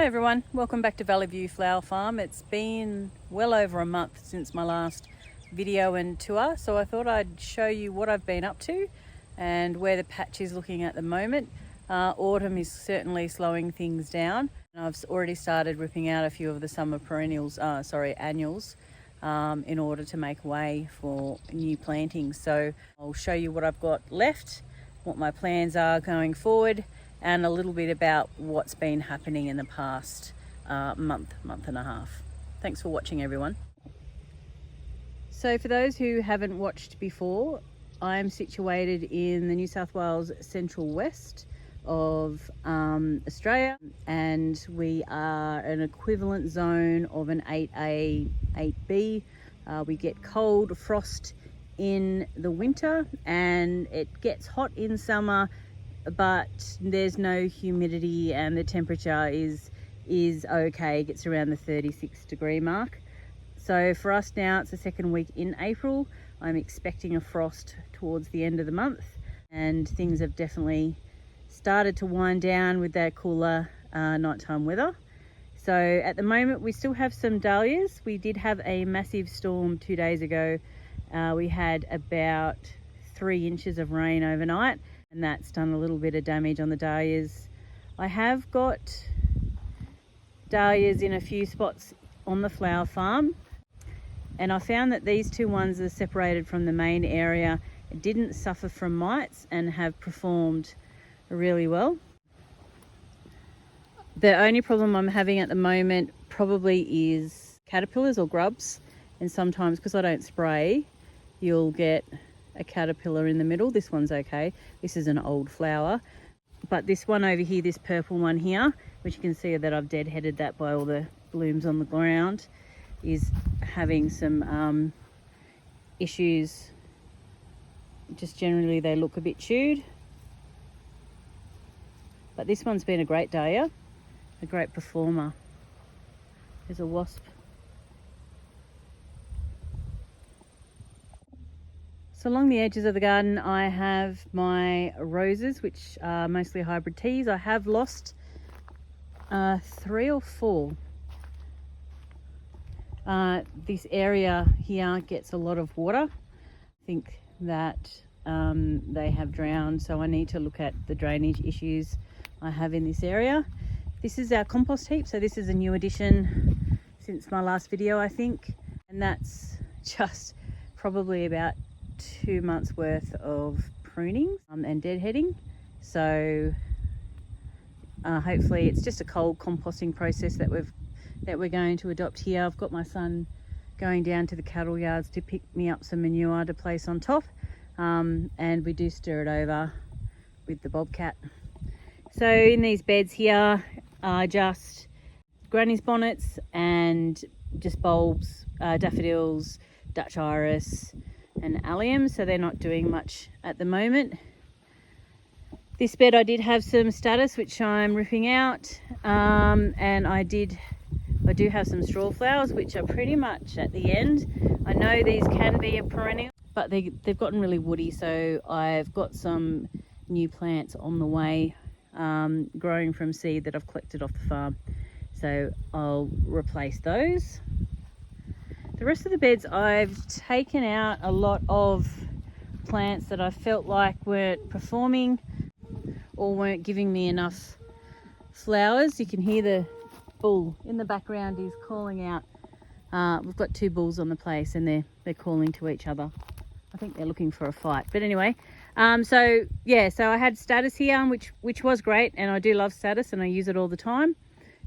Hi everyone, welcome back to Valley View Flower Farm. It's been well over a month since my last video and tour, so I thought I'd show you what I've been up to and where the patch is looking at the moment. Autumn is certainly slowing things down. I've already started ripping out a few of the summer annuals in order to make way for new plantings. So I'll show you what I've got left, what my plans are going forward, and a little bit about what's been happening in the past month and a half. Thanks for watching, everyone. So for those who haven't watched before, I'm situated in the New South Wales Central West of Australia, and we are an equivalent zone of an 8A, 8B. We get cold, frost in the winter, and it gets hot in summer, but there's no humidity and the temperature is okay. It gets around the 36-degree mark. So for us now, it's the second week in April. I'm expecting a frost towards the end of the month, and things have definitely started to wind down with that cooler nighttime weather. So at the moment we still have some dahlias. We did have a massive storm 2 days ago. We had about 3 inches of rain overnight, and that's done a little bit of damage on the dahlias. I have got dahlias in a few spots on the flower farm, and I found that these two ones are separated from the main area, didn't suffer from mites, and have performed really well. The only problem I'm having at the moment probably is caterpillars or grubs, and sometimes because I don't spray, you'll get a caterpillar in the middle. This one's okay. This is an old flower, but this one over here, this purple one here, which you can see that I've deadheaded that by all the blooms on the ground, is having some issues. Just generally they look a bit chewed, but this one's been a great dahlia, a great performer. There's a wasp. So along the edges of the garden I have my roses, which are mostly hybrid teas. I have lost 3 or 4. This area here gets a lot of water. I think that they have drowned, so I need to look at the drainage issues I have in this area. This is our compost heap, so this is a new addition since my last video, I think, and that's just probably about 2 months worth of pruning and deadheading. So hopefully it's just a cold composting process that we're going to adopt here. I've got my son going down to the cattle yards to pick me up some manure to place on top, and we do stir it over with the bobcat. So in these beds here are just granny's bonnets and just bulbs, daffodils, Dutch iris and allium, so they're not doing much at the moment. This bed I did have some statice, which I'm ripping out, and I do have some straw flowers, which are pretty much at the end. I know these can be a perennial, but they've gotten really woody, so I've got some new plants on the way, growing from seed that I've collected off the farm, so I'll replace those. The rest of the beds, I've taken out a lot of plants that I felt like weren't performing or weren't giving me enough flowers. You can hear the bull in the background is calling out. We've got 2 bulls on the place, and they're calling to each other. I think they're looking for a fight, but anyway. So I had statice here, which was great, and I do love statice and I use it all the time.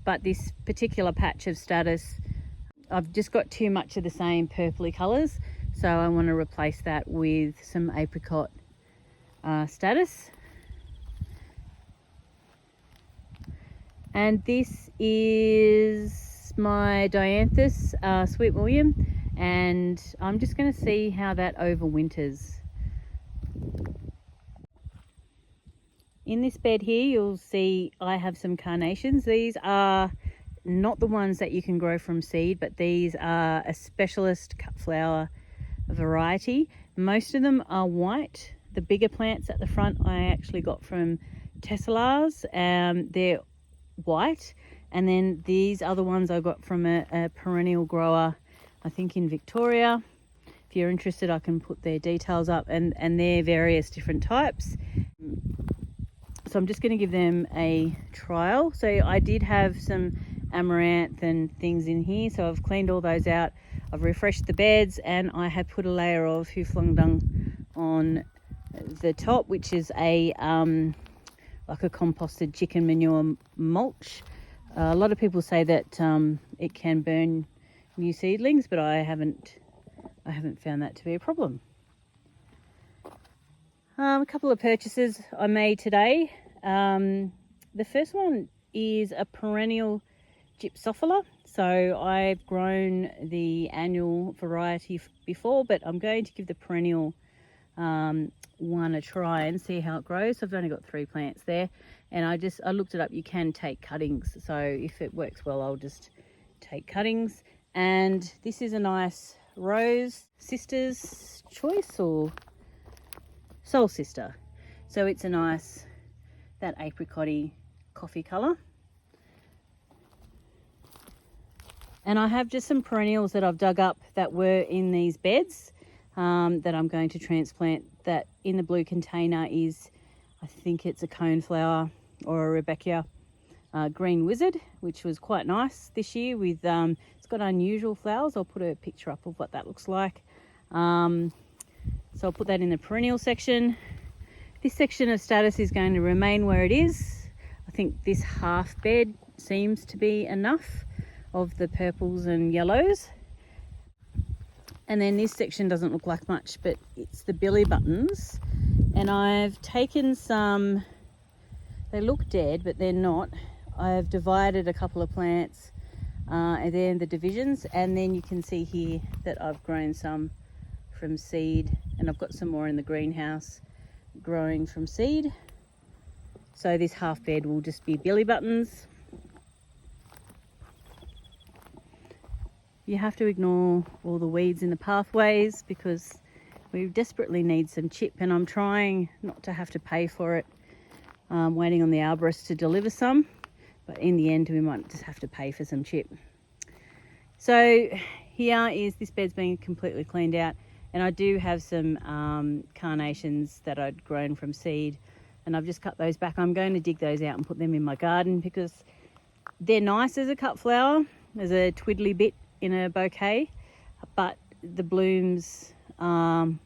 But this particular patch of statice, I've just got too much of the same purpley colours, so I want to replace that with some apricot statice. And this is my dianthus Sweet William, and I'm just going to see how that overwinters. In this bed here you'll see I have some carnations. These are not the ones that you can grow from seed, but these are a specialist cut flower variety. Most of them are white. The bigger plants at the front I actually got from Tesselars. They're white, And then these other ones I got from a perennial grower, I think in Victoria. If you're interested, I can put their details up, and they're various different types. So I'm just going to give them a trial. So I did have some amaranth and things in here, so I've cleaned all those out. I've refreshed the beds, and I have put a layer of huflung dung on the top, which is a like a composted chicken manure mulch. A lot of people say that it can burn new seedlings, but I haven't found that to be a problem. A couple of purchases I made today. The first one is a perennial gypsophila. So I've grown the annual variety before, but I'm going to give the perennial one a try and see how it grows. I've only got 3 plants there, and I looked it up. You can take cuttings, so if it works well, I'll just take cuttings. And this is a nice Rose Sister's Choice or Soul Sister. So it's a nice, that apricot-y coffee colour. And I have just some perennials that I've dug up that were in these beds that I'm going to transplant. That in the blue container is, I think it's a coneflower or a Rebecca green wizard, which was quite nice this year. With it's got unusual flowers. I'll put a picture up of what that looks like. So I'll put that in the perennial section. This section of status is going to remain where it is. I think this half bed seems to be enough of the purples and yellows. And then this section doesn't look like much, but it's the billy buttons. And I've taken some, they look dead, but they're not. I've divided a couple of plants, and then the divisions, and then you can see here that I've grown some from seed, and I've got some more in the greenhouse growing from seed. So this half bed will just be billy buttons. You have to ignore all the weeds in the pathways because we desperately need some chip, and I'm trying not to have to pay for it. Waiting on the arborist to deliver some, but in the end we might just have to pay for some chip. So here is, this bed's been completely cleaned out, and I do have some carnations that I'd grown from seed, and I've just cut those back. I'm going to dig those out and put them in my garden because they're nice as a cut flower. There's a twiddly bit in a bouquet, but the blooms aren't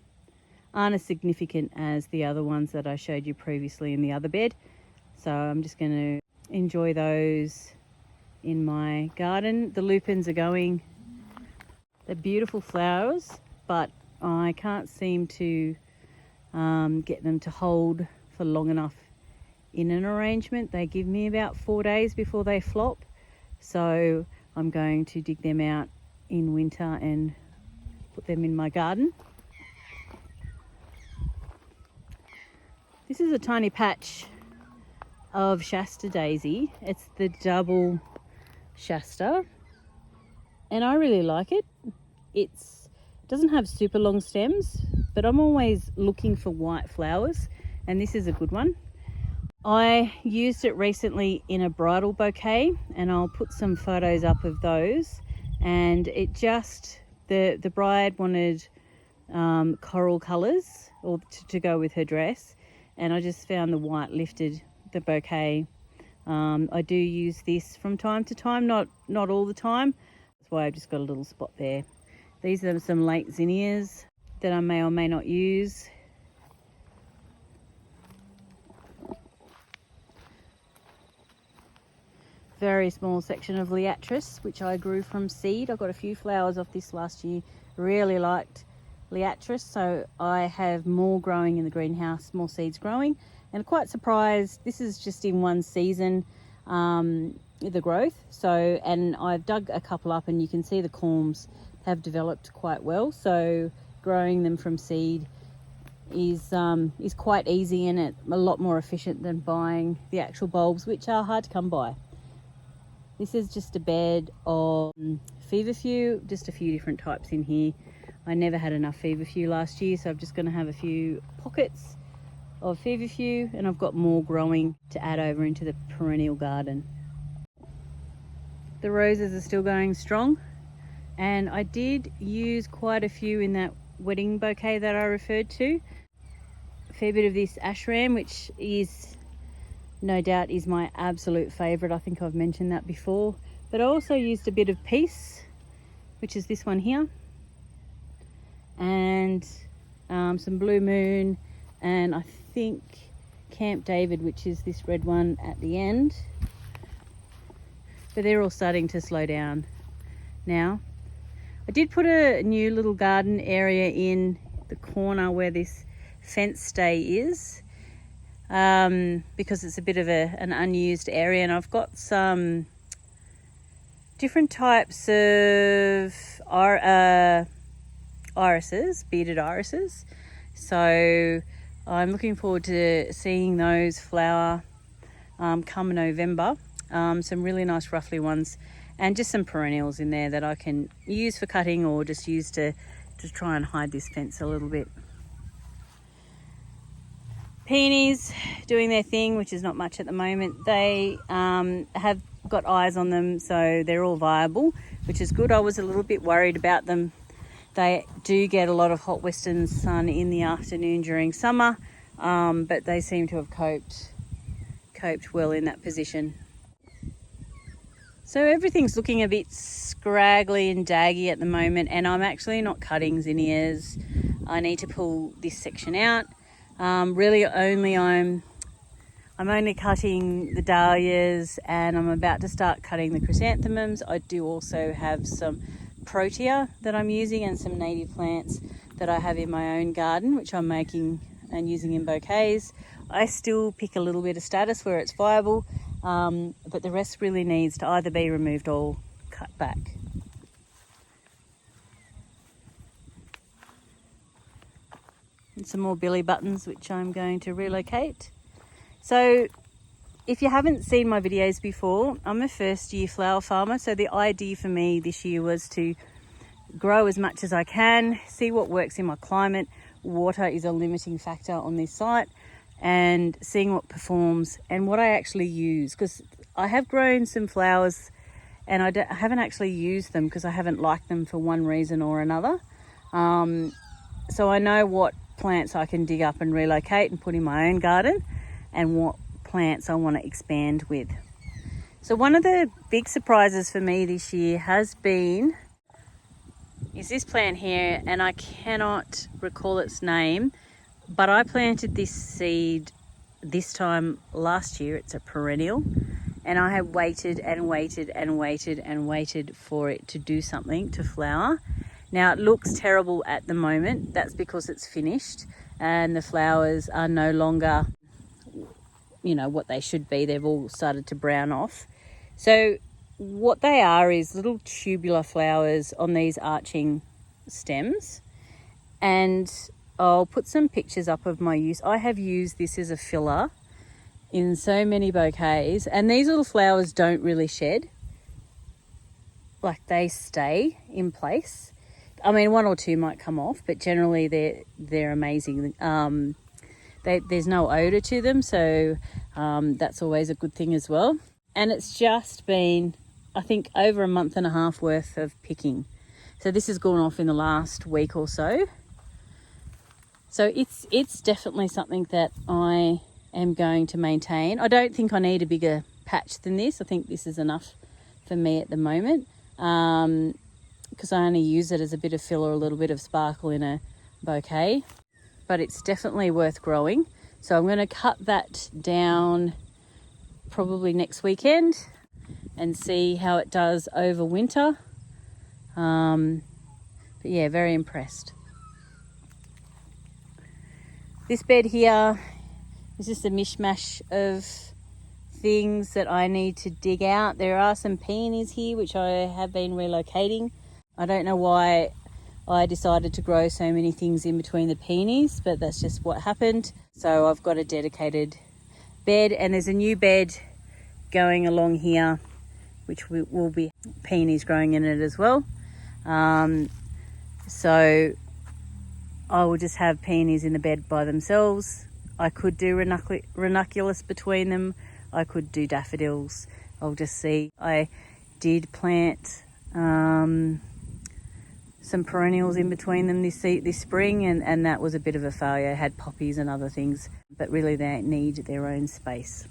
as significant as the other ones that I showed you previously in the other bed. So I'm just going to enjoy those in my garden. The lupins are going. They're beautiful flowers, but I can't seem to get them to hold for long enough in an arrangement. They give me about 4 days before they flop. So I'm going to dig them out in winter and put them in my garden. This is a tiny patch of Shasta daisy. It's the double Shasta, and I really like it. It doesn't have super long stems, but I'm always looking for white flowers, and this is a good one. I used it recently in a bridal bouquet, and I'll put some photos up of those. And it just, the bride wanted coral colours or to go with her dress, and I just found the white lifted the bouquet. I do use this from time to time, not all the time. That's why I've just got a little spot there. These are some late zinnias that I may or may not use. Very small section of liatris, which I grew from seed. I got a few flowers off this last year. Really liked liatris, so I have more growing in the greenhouse, more seeds growing, and quite surprised. This is just in one season, the growth. So, and I've dug a couple up, and you can see the corms have developed quite well. So growing them from seed is quite easy, and it's a lot more efficient than buying the actual bulbs, which are hard to come by. This is just a bed of feverfew, just a few different types in here. I never had enough feverfew last year, so I'm just going to have a few pockets of feverfew, and I've got more growing to add over into the perennial garden. The roses are still going strong, and I did use quite a few in that wedding bouquet that I referred to. A fair bit of this ashram, which is no doubt is my absolute favourite. I think I've mentioned that before. But I also used a bit of peace, which is this one here, and some blue moon, and I think Camp David, which is this red one at the end. But they're all starting to slow down now. I did put a new little garden area in the corner where this fence stay is, because it's a bit of an unused area, and I've got some different types of irises, bearded irises. So I'm looking forward to seeing those flower come November. Some really nice ruffly ones, and just some perennials in there that I can use for cutting or just use to try and hide this fence a little bit. Peonies doing their thing, which is not much at the moment. They have got eyes on them, so they're all viable, which is good. I was a little bit worried about them. They do get a lot of hot western sun in the afternoon during summer, but they seem to have coped well in that position. So everything's looking a bit scraggly and daggy at the moment, and I'm actually not cutting zinnias. I need to pull this section out. Really I'm only cutting the dahlias, and I'm about to start cutting the chrysanthemums. I do also have some protea that I'm using and some native plants that I have in my own garden, which I'm making and using in bouquets. I still pick a little bit of status where it's viable, but the rest really needs to either be removed or cut back. And some more billy buttons, which I'm going to relocate. So if you haven't seen my videos before, I'm a first year flower farmer. So the idea for me this year was to grow as much as I can, see what works in my climate. Water is a limiting factor on this site, and seeing what performs and what I actually use, because I have grown some flowers and I haven't actually used them because I haven't liked them for one reason or another. So I know what plants I can dig up and relocate and put in my own garden, and what plants I want to expand with. So one of the big surprises for me this year is this plant here, and I cannot recall its name, but I planted this seed this time last year. It's a perennial, and I have waited and waited and waited and waited for it to do something, to flower. Now it looks terrible at the moment. That's because it's finished and the flowers are no longer, what they should be. They've all started to brown off. So what they are is little tubular flowers on these arching stems, and I'll put some pictures up of my use. I have used this as a filler in so many bouquets, and these little flowers don't really shed. Like, they stay in place. I mean, one or two might come off, but generally they're amazing. There's no odor to them, so that's always a good thing as well. And it's just been, I think, over a month and a half worth of picking. So this has gone off in the last week or so. So it's definitely something that I am going to maintain. I don't think I need a bigger patch than this. I think this is enough for me at the moment, because I only use it as a bit of filler, a little bit of sparkle in a bouquet. But it's definitely worth growing. So I'm going to cut that down probably next weekend and see how it does over winter. But yeah, very impressed. This bed here is just a mishmash of things that I need to dig out. There are some peonies here which I have been relocating. I don't know why I decided to grow so many things in between the peonies, but that's just what happened. So I've got a dedicated bed, and there's a new bed going along here which will be peonies growing in it as well. So I will just have peonies in the bed by themselves. I could do ranunculus between them. I could do daffodils. I'll just see. I did plant some perennials in between them this spring, and that was a bit of a failure. It had poppies and other things, but really they need their own space.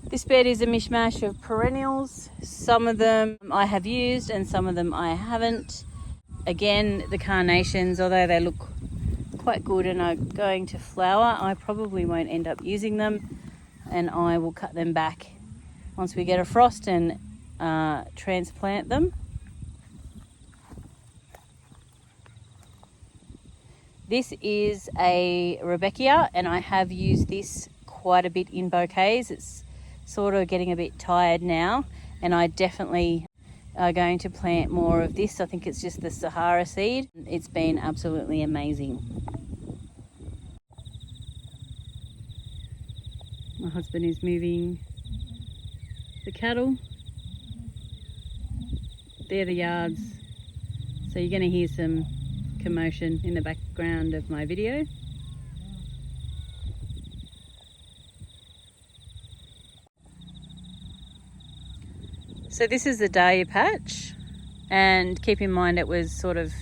This bed is a mishmash of perennials. Some of them I have used and some of them I haven't. Again, the carnations, although they look quite good and are going to flower, I probably won't end up using them, and I will cut them back once we get a frost and transplant them. This is a Rebecca, and I have used this quite a bit in bouquets. It's sort of getting a bit tired now, and I definitely are going to plant more of this. I think it's just the Sahara seed. It's been absolutely amazing. My husband is moving the cattle. They're the yards, so you're going to hear some commotion in the background of my video. So this is the dahlia patch, and keep in mind it was sort of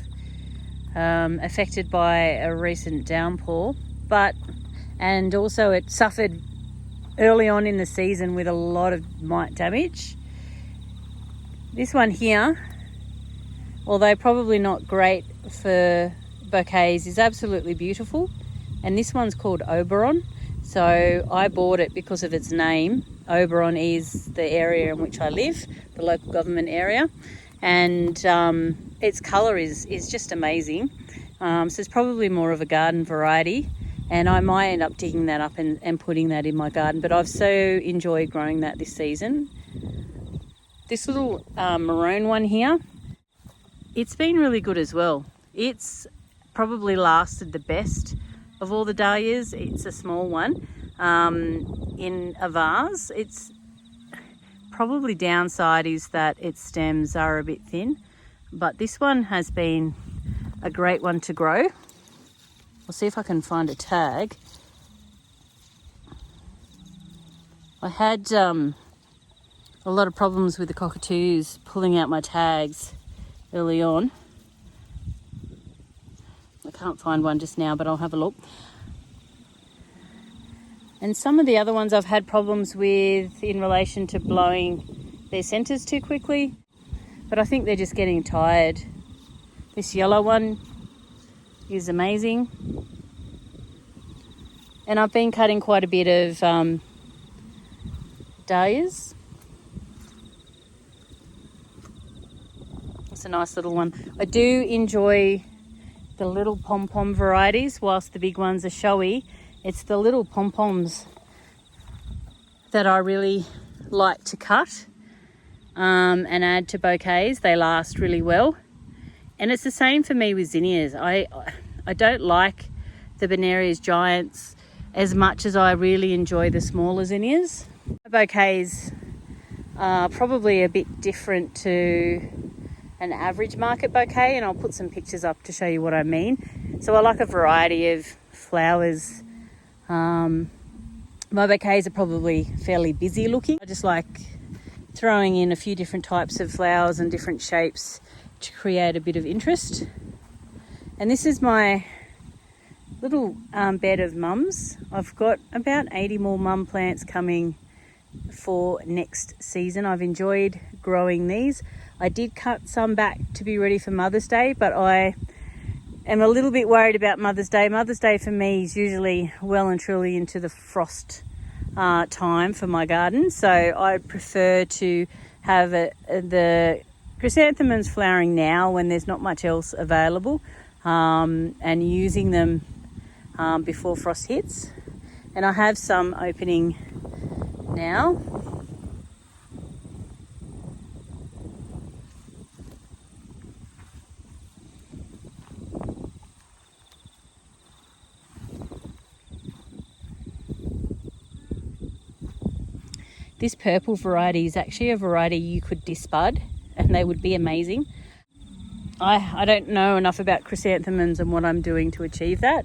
affected by a recent downpour, and also it suffered early on in the season with a lot of mite damage. This one here, although probably not great for bouquets, is absolutely beautiful, and this one's called Oberon. So I bought it because of its name. Oberon is the area in which I live, the local government area, and its colour is just amazing. So it's probably more of a garden variety, and I might end up digging that up and putting that in my garden, but I've so enjoyed growing that this season. This little maroon one here, it's been really good as well. It's probably lasted the best of all the dahlias. It's a small one in a vase. It's probably downside is that its stems are a bit thin, but this one has been a great one to grow. I'll see if I can find a tag. I had a lot of problems with the cockatoos pulling out my tags early on. I can't find one just now, but I'll have a look. And some of the other ones I've had problems with in relation to blowing their centres too quickly, but I think they're just getting tired. This yellow one is amazing. And I've been cutting quite a bit of dahlias. It's a nice little one. I do enjoy the little pom-pom varieties, whilst the big ones are showy. It's the little pom-poms that I really like to cut and add to bouquets. They last really well. And it's the same for me with zinnias. I don't like the Benaria's giants as much as I really enjoy the smaller zinnias. Bouquets are probably a bit different to an average market bouquet, and I'll put some pictures up to show you what I mean. So I like a variety of flowers. My bouquets are probably fairly busy looking. I just like throwing in a few different types of flowers and different shapes to create a bit of interest. And this is my little bed of mums. I've got about 80 more mum plants coming for next season. I've enjoyed growing these. I did cut some back to be ready for Mother's Day, but I am a little bit worried about Mother's Day. Mother's Day for me is usually well and truly into the frost time for my garden, so I prefer to have the chrysanthemums flowering now when there's not much else available, and using them before frost hits. And I have some opening now. This purple variety is actually a variety you could disbud and they would be amazing. I don't know enough about chrysanthemums and what I'm doing to achieve that.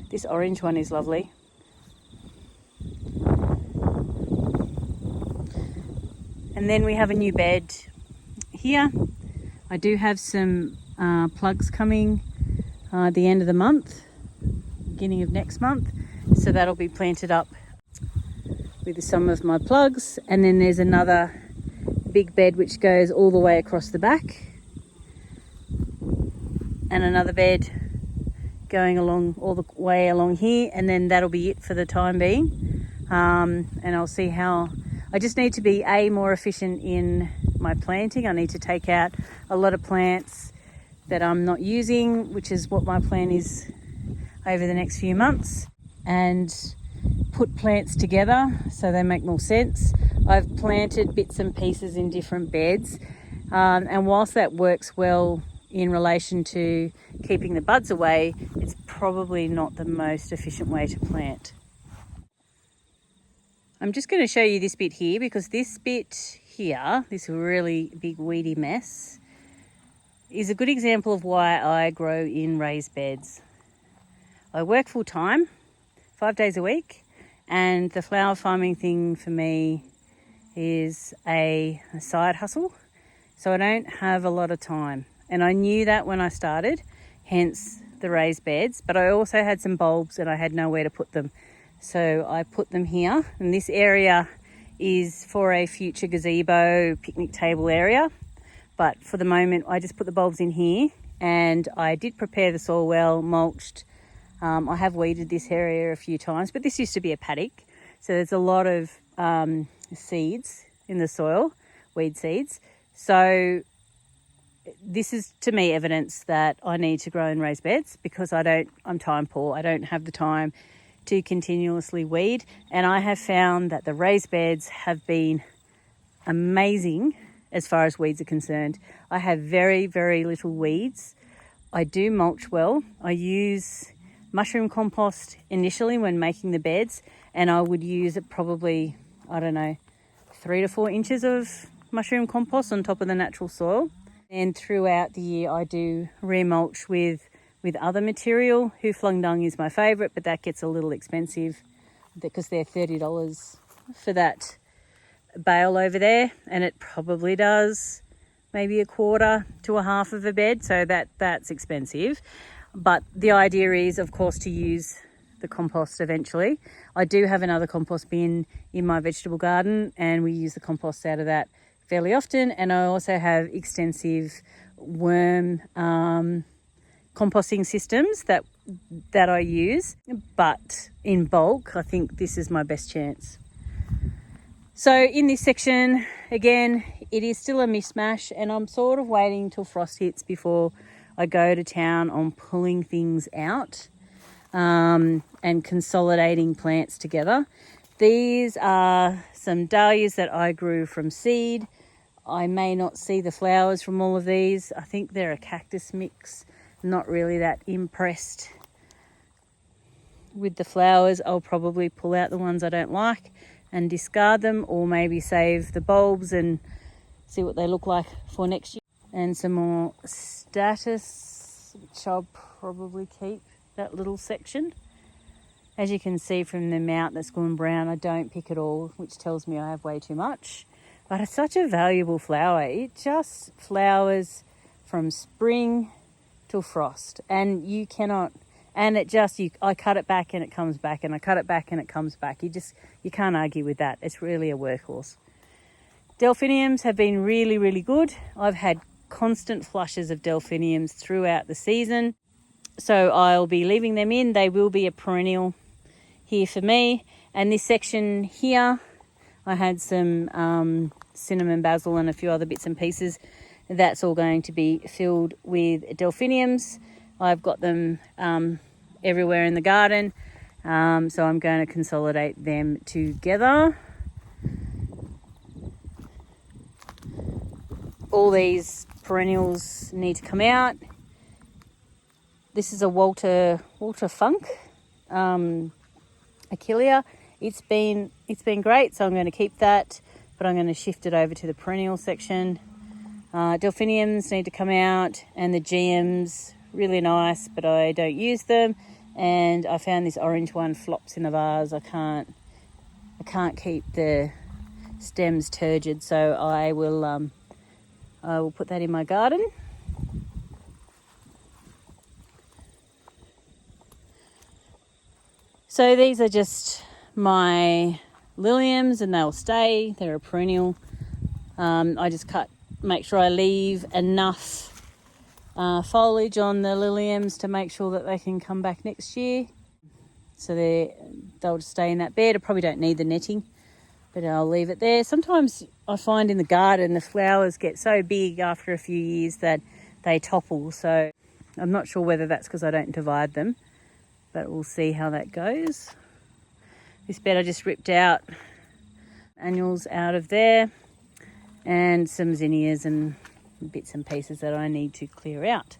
This orange one is lovely. And then we have a new bed here. I do have some plugs coming at the end of the month, beginning of next month. So that'll be planted up with some of my plugs. And then there's another big bed which goes all the way across the back. And another bed going along all the way along here. And then that'll be it for the time being. And I'll see how... I just need to be more efficient in my planting. I need to take out a lot of plants that I'm not using, which is what my plan is over the next few months, and put plants together so they make more sense. I've planted bits and pieces in different beds, and whilst that works well in relation to keeping the buds away, it's probably not the most efficient way to plant. I'm just going to show you this bit here, because this bit here, this really big weedy mess, is a good example of why I grow in raised beds. I work full time, 5 days a week, and the flower farming thing for me is a side hustle, so I don't have a lot of time. And I knew that when I started, hence the raised beds, but I also had some bulbs and I had nowhere to put them. So I put them here, and this area is for a future gazebo picnic table area. But for the moment, I just put the bulbs in here, and I did prepare the soil well, mulched. I have weeded this area a few times, but this used to be a paddock. So there's a lot of seeds in the soil, weed seeds. So this is, to me, evidence that I need to grow in raised beds, because I'm time poor. I don't have the time to continuously weed, and I have found that the raised beds have been amazing as far as weeds are concerned. I have very, very little weeds. I do mulch well. I use mushroom compost initially when making the beds, and I would use probably, 3 to 4 inches of mushroom compost on top of the natural soil. And throughout the year, I do remulch with other material. Hooflung dung is my favourite, but that gets a little expensive because they're $30 for that bale over there, and it probably does maybe a quarter to a half of a bed, so that's expensive. But the idea is, of course, to use the compost eventually. I do have another compost bin in my vegetable garden, and we use the compost out of that fairly often. And I also have extensive worm composting systems that I use, but in bulk, I think this is my best chance. So in this section, again, it is still a mishmash, and I'm sort of waiting till frost hits before I go to town on pulling things out and consolidating plants together. These are some dahlias that I grew from seed. I may not see the flowers from all of these. I think they're a cactus mix. Not really that impressed with the flowers. I'll probably pull out the ones I don't like and discard them, or maybe save the bulbs and see what they look like for next year. And some more status, which I'll probably keep, that little section. As you can see from the mount that's gone brown, I don't pick it all, which tells me I have way too much. But it's such a valuable flower. It just flowers from spring till frost, and you cannot, and it just, I cut it back and it comes back, and I cut it back and it comes back. You can't argue with that. It's really a workhorse. Delphiniums have been really, really good. I've had constant flushes of delphiniums throughout the season, so I'll be leaving them in. They will be a perennial here for me. And this section here, I had some cinnamon basil and a few other bits and pieces. That's all going to be filled with delphiniums. I've got them everywhere in the garden, so I'm going to consolidate them together. All these perennials need to come out. This is a Walter Funk Achillea. It's been great, so I'm going to keep that, but I'm going to shift it over to the perennial section. Delphiniums need to come out, and the GMs, really nice, but I don't use them. And I found this orange one flops in the vase. I can't keep the stems turgid, so I will put that in my garden. So these are just my liliums, and they'll stay. They're a perennial. I just make sure I leave enough foliage on the liliums to make sure that they can come back next year. So they'll just stay in that bed. I probably don't need the netting, but I'll leave it there. Sometimes I find in the garden the flowers get so big after a few years that they topple. So I'm not sure whether that's because I don't divide them, but we'll see how that goes. This bed I just ripped out annuals out of there, and some zinnias and bits and pieces that I need to clear out.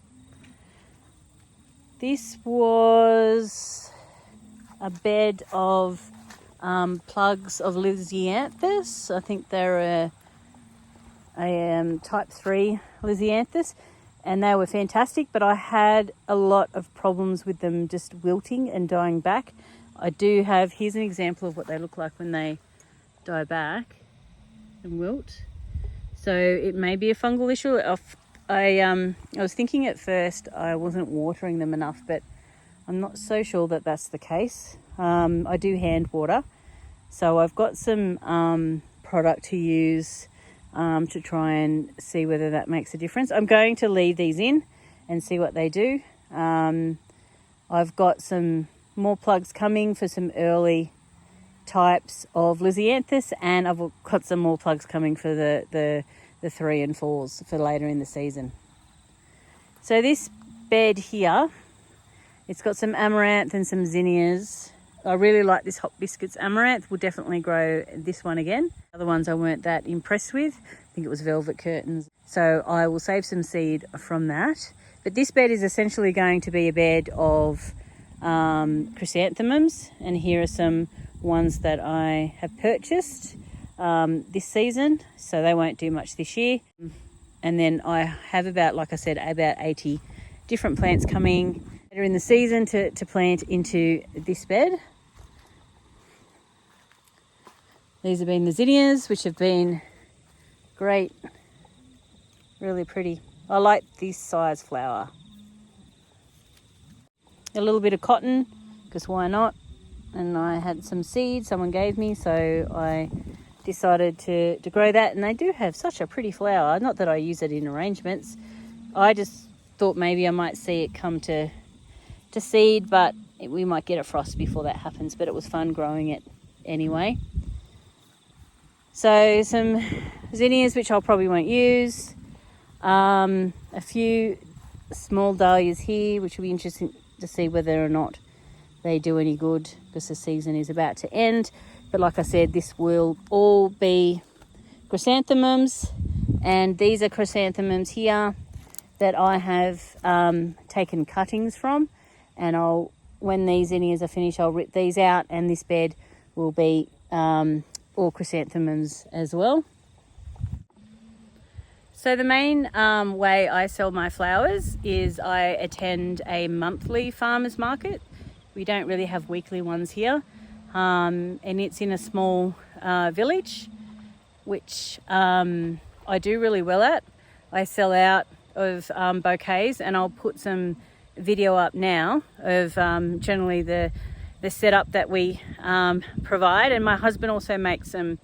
This was a bed of plugs of Lisianthus. I think they're a type 3 Lisianthus, and they were fantastic, but I had a lot of problems with them just wilting and dying back. I do have, here's an example of what they look like when they die back and wilt. So it may be a fungal issue. I was thinking at first I wasn't watering them enough, but I'm not so sure that that's the case. I do hand water, so I've got some product to use to try and see whether that makes a difference. I'm going to leave these in and see what they do. I've got some more plugs coming for some early types of Lisianthus, and I've got some more plugs coming for the 3 and 4s for later in the season. So this bed here, it's got some amaranth and some zinnias. I really like this Hot Biscuits amaranth. We'll definitely grow this one again. Other ones I weren't that impressed with. I think it was velvet curtains. So I will save some seed from that. But this bed is essentially going to be a bed of chrysanthemums, and here are some ones that I have purchased this season, so they won't do much this year. And then I have about 80 different plants coming later in the season to plant into this bed. These have been the zinnias, which have been great, really pretty. I like this size flower. A little bit of cotton, because why not? And I had some seeds someone gave me, so I decided to grow that, and they do have such a pretty flower. Not that I use it in arrangements, I just thought maybe I might see it come to seed, but we might get a frost before that happens, but it was fun growing it anyway. So some zinnias, which I probably won't use, a few small dahlias here, which will be interesting to see whether or not they do any good, because the season is about to end. But like I said, this will all be chrysanthemums, and these are chrysanthemums here that I have taken cuttings from, and when these zinnias are finished, I'll rip these out, and this bed will be all chrysanthemums as well. So the main way I sell my flowers is I attend a monthly farmers market. We don't really have weekly ones here, and it's in a small village, which I do really well at. I sell out of bouquets, and I'll put some video up now of generally the setup that we provide. And my husband also makes some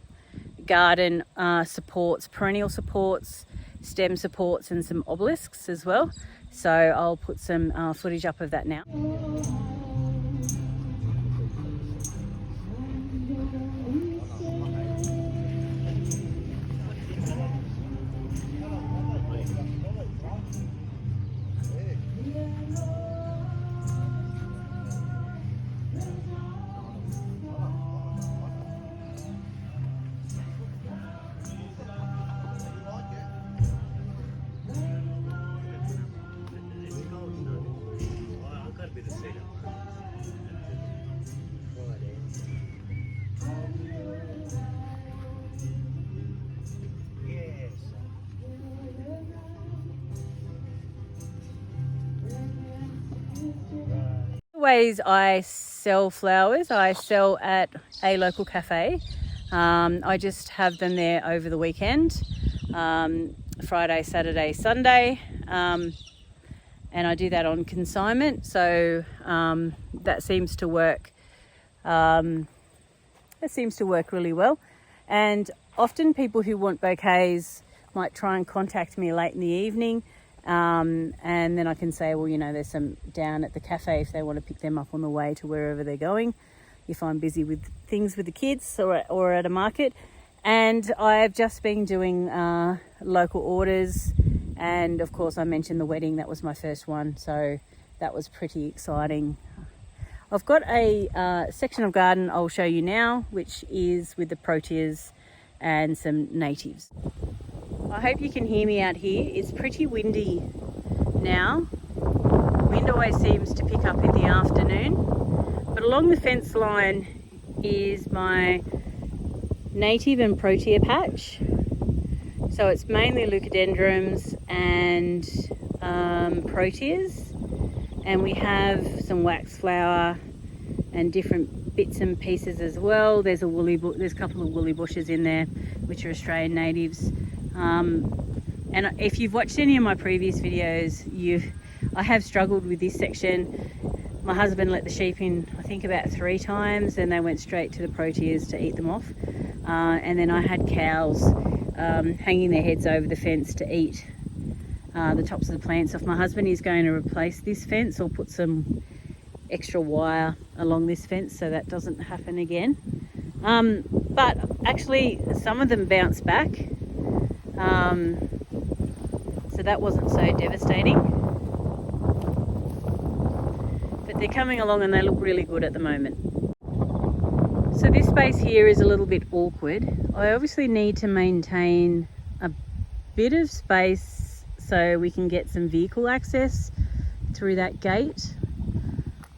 garden supports, perennial supports, stem supports, and some obelisks as well. So I'll put some footage up of that now. Ways I sell flowers, I sell at a local cafe. I just have them there over the weekend, Friday, Saturday, Sunday, and I do that on consignment. So that seems to work. Really well. And often people who want bouquets might try and contact me late in the evening, and then I can say, well, you know, there's some down at the cafe if they want to pick them up on the way to wherever they're going, if I'm busy with things with the kids or at a market. And I've just been doing local orders, and of course I mentioned the wedding. That was my first one, so that was pretty exciting. I've got a section of garden I'll show you now, which is with the proteas and some natives. I hope you can hear me out here. It's pretty windy now. Wind always seems to pick up in the afternoon. But along the fence line is my native and protea patch. So it's mainly leucadendrums and proteas. And we have some waxflower and different bits and pieces as well. There's a couple of woolly bushes in there, which are Australian natives. And if you've watched any of my previous videos, I have struggled with this section. My husband let the sheep in, I think, about 3 times, and they went straight to the proteas to eat them off. And then I had cows hanging their heads over the fence to eat the tops of the plants off. My husband is going to replace this fence or put some extra wire along this fence so that doesn't happen again. But actually some of them bounce back, so that wasn't so devastating. But they're coming along and they look really good at the moment. So this space here is a little bit awkward. I obviously need to maintain a bit of space so we can get some vehicle access through that gate.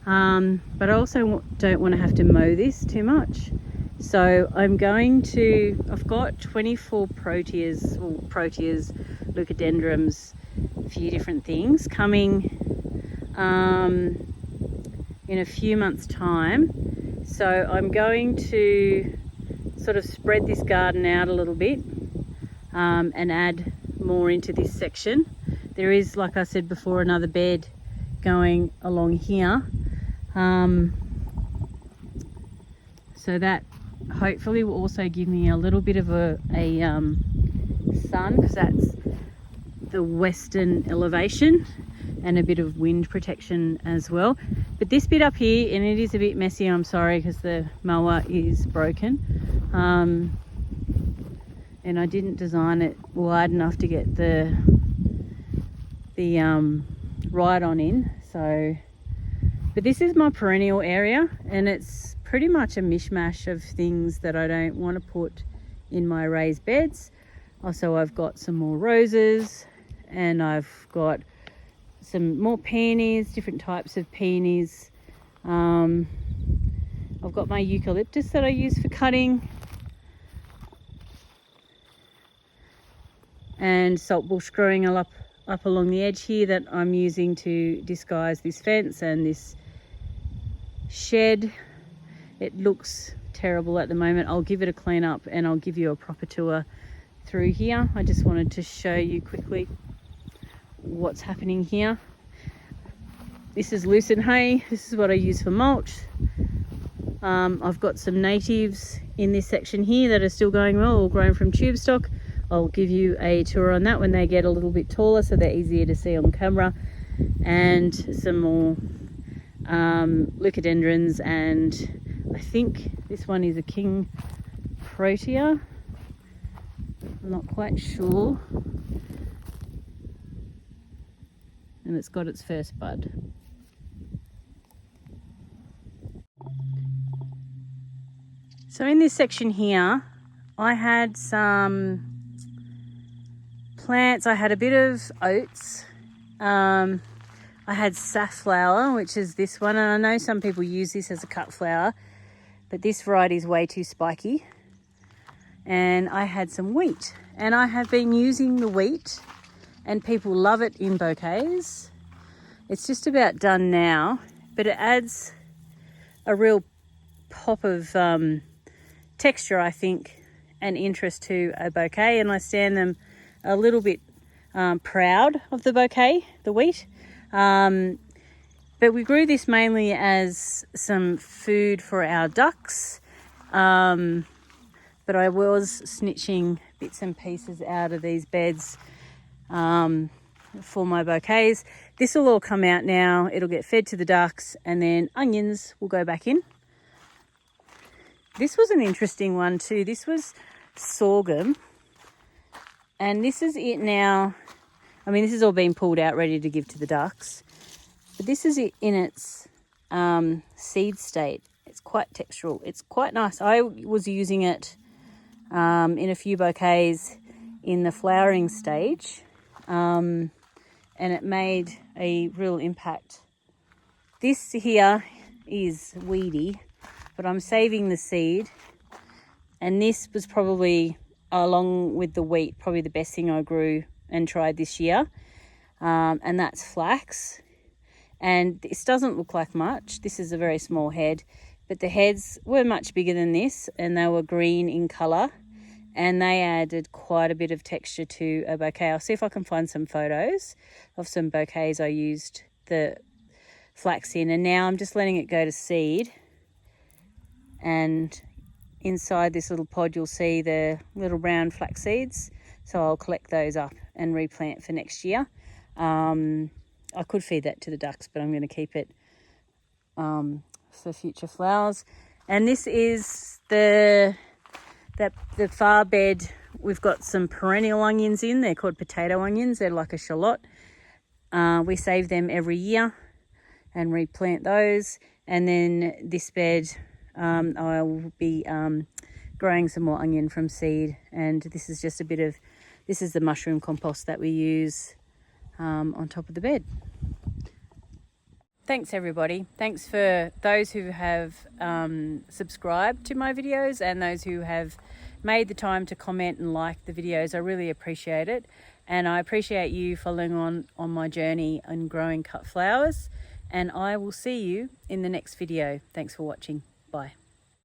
But I also don't want to have to mow this too much. So I've got 24 proteas, leucadendrums, a few different things coming in a few months' time. So I'm going to sort of spread this garden out a little bit and add more into this section. There is, like I said before, another bed going along here. So that hopefully will also give me a little bit of a sun, because that's the western elevation, and a bit of wind protection as well. But this bit up here, and it is a bit messy, I'm sorry, because the mower is broken, and I didn't design it wide enough to get the ride-on in. So, but this is my perennial area, and it's pretty much a mishmash of things that I don't want to put in my raised beds. Also, I've got some more roses, and I've got some more peonies, different types of peonies. I've got my eucalyptus that I use for cutting, and saltbush growing up along the edge here that I'm using to disguise this fence and this shed. It looks terrible at the moment. I'll give it a clean up and I'll give you a proper tour through here. I just wanted to show you quickly what's happening here. This is lucerne hay. This is what I use for mulch. I've got some natives in this section here that are still going well, all grown from tube stock. I'll give you a tour on that when they get a little bit taller, so they're easier to see on camera. And some more leucadendrons, and I think this one is a king protea. I'm not quite sure. And it's got its first bud. So in this section here, I had some plants. I had a bit of oats. I had safflower, which is this one, and I know some people use this as a cut flower, but this variety is way too spiky. And I had some wheat, and I have been using the wheat, and people love it in bouquets. It's just about done now, but it adds a real pop of texture, I think, and interest to a bouquet, and I stand them a little bit proud of the bouquet, the wheat. But we grew this mainly as some food for our ducks. But I was snitching bits and pieces out of these beds for my bouquets. This will all come out now. It'll get fed to the ducks, and then onions will go back in. This was an interesting one too. This was sorghum, and this is it now. I mean, this has all been pulled out ready to give to the ducks, but this is it in its seed state. It's quite textural. It's quite nice. I was using it in a few bouquets in the flowering stage, and it made a real impact. This here is weedy, but I'm saving the seed, and this was probably, along with the wheat, probably the best thing I grew and tried this year, and that's flax. And this doesn't look like much. This is a very small head, but the heads were much bigger than this, and they were green in colour, and they added quite a bit of texture to a bouquet. I'll see if I can find some photos of some bouquets I used the flax in, and now I'm just letting it go to seed. And inside this little pod you'll see the little brown flax seeds, so I'll collect those up and replant for next year. I could feed that to the ducks, but I'm going to keep it for future flowers. And this is the far bed. We've got some perennial onions in. They're called potato onions. They're like a shallot. We save them every year and replant those. And then this bed, I will be growing some more onion from seed. And this is just this is the mushroom compost that we use on top of the bed. Thanks everybody. Thanks for those who have subscribed to my videos and those who have made the time to comment and like the videos. I really appreciate it, and I appreciate you following on my journey in growing cut flowers, and I will see you in the next video. Thanks for watching. Bye.